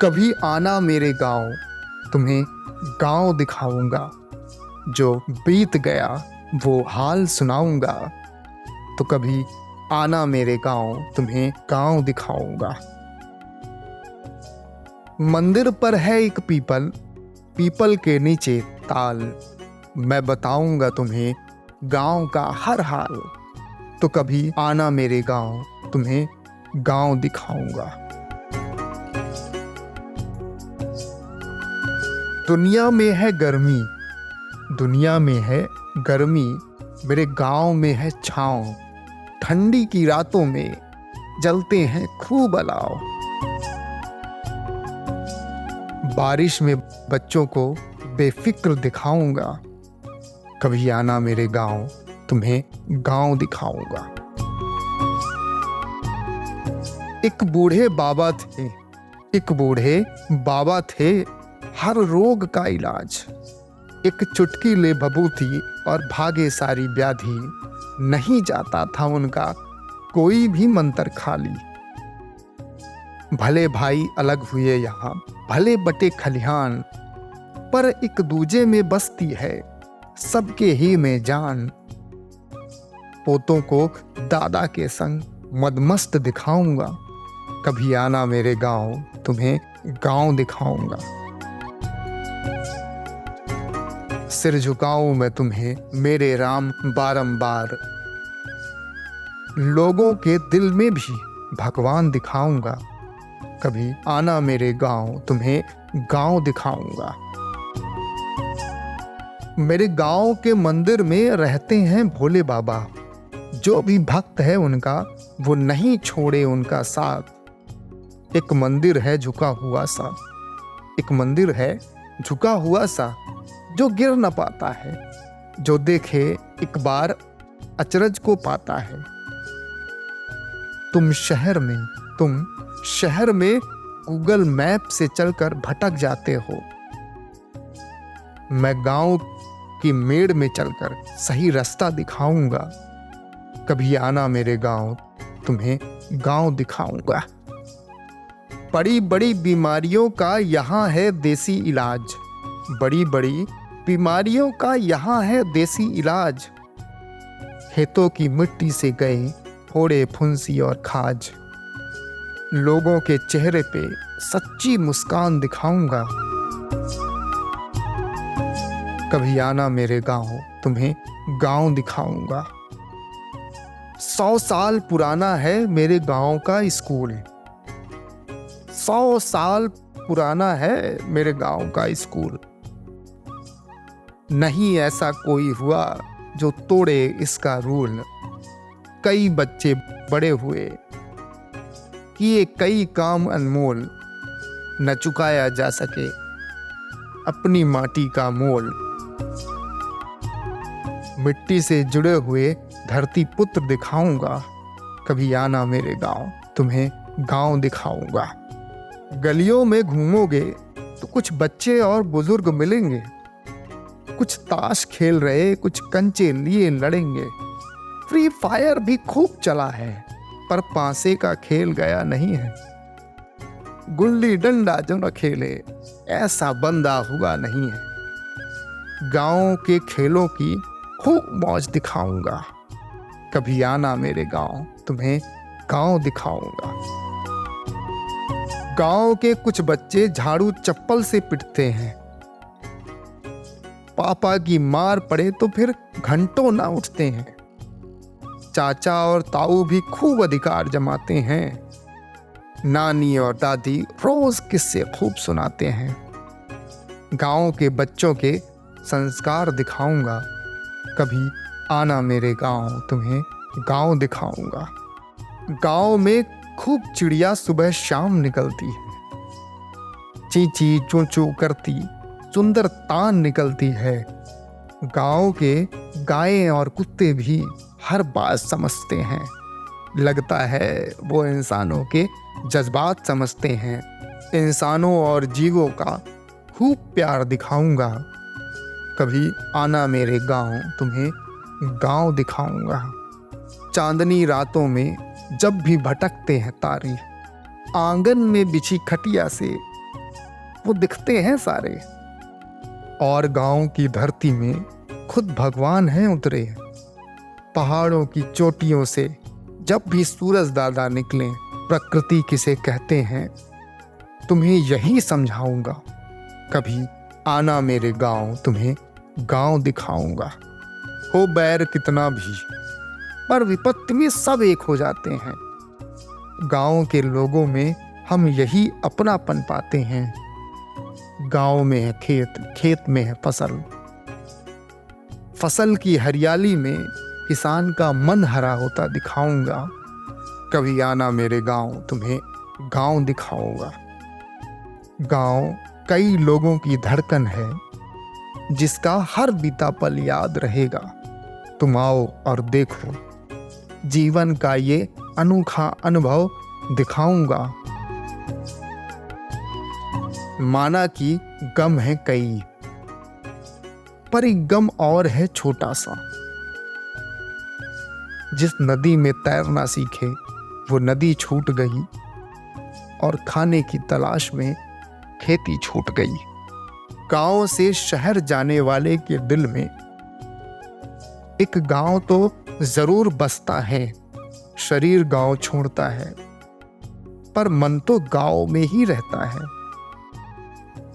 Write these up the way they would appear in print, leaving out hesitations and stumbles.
कभी आना मेरे गांव, तुम्हें गांव दिखाऊंगा। जो बीत गया वो हाल सुनाऊंगा। तो कभी आना मेरे गांव, तुम्हें गांव दिखाऊंगा। मंदिर पर है एक पीपल, पीपल के नीचे ताल। मैं बताऊंगा तुम्हें गांव का हर हाल। तो कभी आना मेरे गांव, तुम्हें गांव दिखाऊंगा। दुनिया में है गर्मी, दुनिया में है गर्मी, मेरे गांव में है छाँव। ठंडी की रातों में जलते हैं खूब अलाव। बारिश में बच्चों को बेफिक्र दिखाऊंगा। कभी आना मेरे गांव, तुम्हें गांव दिखाऊंगा। एक बूढ़े बाबा थे, एक बूढ़े बाबा थे, हर रोग का इलाज। एक चुटकी ले बबूती और भागे सारी व्याधि। नहीं जाता था उनका कोई भी मंत्र खाली। भले भाई अलग हुए यहाँ, भले बटे खलिहान, पर एक दूजे में बसती है सबके ही में जान। पोतों को दादा के संग मदमस्त दिखाऊंगा। कभी आना मेरे गांव, तुम्हें गांव दिखाऊंगा। सिर झुकाऊं मैं तुम्हें मेरे राम बारंबार। लोगों के दिल में भी भगवान दिखाऊंगा। कभी आना मेरे गांव, तुम्हें गांव दिखाऊंगा। मेरे गांव के मंदिर में रहते हैं भोले बाबा। जो भी भक्त है उनका, वो नहीं छोड़े उनका साथ। एक मंदिर है झुका हुआ सा, एक मंदिर है झुका हुआ सा, जो गिर न पाता है। जो देखे एक बार अचरज को पाता है। तुम शहर में गूगल मैप से चलकर भटक जाते हो। मैं गांव की मेड़ में चलकर सही रास्ता दिखाऊंगा। कभी आना मेरे गांव, तुम्हें गांव दिखाऊंगा। बड़ी बड़ी बीमारियों का यहाँ है देसी इलाज। बड़ी बड़ी बीमारियों का यहाँ है देसी इलाज। खेतों की मिट्टी से गए फोड़े फुंसी और खाज। लोगों के चेहरे पे सच्ची मुस्कान दिखाऊंगा। कभी आना मेरे गांव, तुम्हें गांव दिखाऊंगा। 100 साल पुराना है मेरे गांव का स्कूल। 100 साल पुराना है मेरे गांव का स्कूल। नहीं ऐसा कोई हुआ जो तोड़े इसका रूल। कई बच्चे बड़े हुए, किए कई काम अनमोल। न चुकाया जा सके अपनी माटी का मोल। मिट्टी से जुड़े हुए धरती पुत्र दिखाऊंगा। कभी आना मेरे गांव, तुम्हें गांव दिखाऊंगा। गलियों में घूमोगे तो कुछ बच्चे और बुजुर्ग मिलेंगे। कुछ ताश खेल रहे, कुछ कंचे लिए लड़ेंगे। फ्री फायर भी खूब चला है, पर पासे का खेल गया नहीं है। गुल्ली डंडा जो न खेले, ऐसा बंदा हुआ नहीं है। गांव के खेलों की खूब मौज दिखाऊंगा। कभी आना मेरे गांव, तुम्हें गांव दिखाऊंगा। गांव के कुछ बच्चे झाड़ू चप्पल से पिटते हैं। पापा की मार पड़े तो फिर घंटों ना उठते हैं। चाचा और ताऊ भी खूब अधिकार जमाते हैं। नानी और दादी रोज किस्से खूब सुनाते हैं। गांव के बच्चों के संस्कार दिखाऊंगा। कभी आना मेरे गांव, तुम्हें गांव दिखाऊंगा। गांव में खूब चिड़िया सुबह शाम निकलती है। चींची चूं चूं करती सुंदर तान निकलती है। गांव के गायें और कुत्ते भी हर बात समझते हैं। लगता है वो इंसानों के जज्बात समझते हैं। इंसानों और जीवों का खूब प्यार दिखाऊंगा। कभी आना मेरे गांव, तुम्हें गांव दिखाऊंगा। चांदनी रातों में जब भी भटकते हैं तारे, आंगन में बिछी खटिया से वो दिखते हैं सारे। और गांव की धरती में खुद भगवान हैं उतरे। पहाड़ों की चोटियों से जब भी सूरज दादा निकले, प्रकृति किसे कहते हैं तुम्हें यही समझाऊंगा। कभी आना मेरे गांव, तुम्हें गांव दिखाऊंगा। हो बैर कितना भी, पर विपत्ति में सब एक हो जाते हैं। गांव के लोगों में हम यही अपनापन पाते हैं। गांव में है खेत, खेत में है फसल। फसल की हरियाली में किसान का मन हरा होता दिखाऊंगा। कभी आना मेरे गांव, तुम्हें गांव दिखाऊंगा। गांव कई लोगों की धड़कन है, जिसका हर बीता पल याद रहेगा। तुम आओ और देखो, जीवन का ये अनोखा अनुभव दिखाऊंगा। माना कि गम है कई, पर एक गम और है छोटा सा। जिस नदी में तैरना सीखे वो नदी छूट गई, और खाने की तलाश में खेती छूट गई। गांव से शहर जाने वाले के दिल में एक गांव तो जरूर बसता है। शरीर गांव छोड़ता है, पर मन तो गांव में ही रहता है।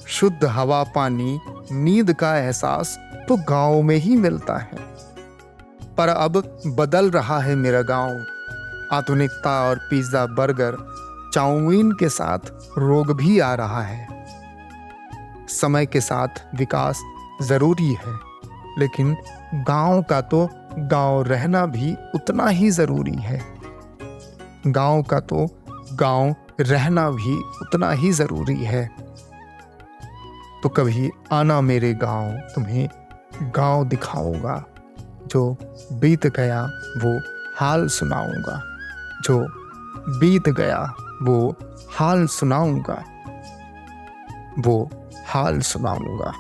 शुद्ध हवा, पानी, नींद का एहसास तो गांव में ही मिलता है। पर अब बदल रहा है मेरा गांव। आधुनिकता और पिज्जा, बर्गर, चाउमीन के साथ रोग भी आ रहा है। समय के साथ विकास जरूरी है, लेकिन गांव का तो गांव रहना भी उतना ही जरूरी है। गांव का तो गांव रहना भी उतना ही जरूरी है। तो कभी आना मेरे गांव, तुम्हें गांव दिखाऊंगा। जो बीत गया वो हाल सुनाऊंगा। जो बीत गया वो हाल सुनाऊंगा। वो हाल सुनाऊंगा।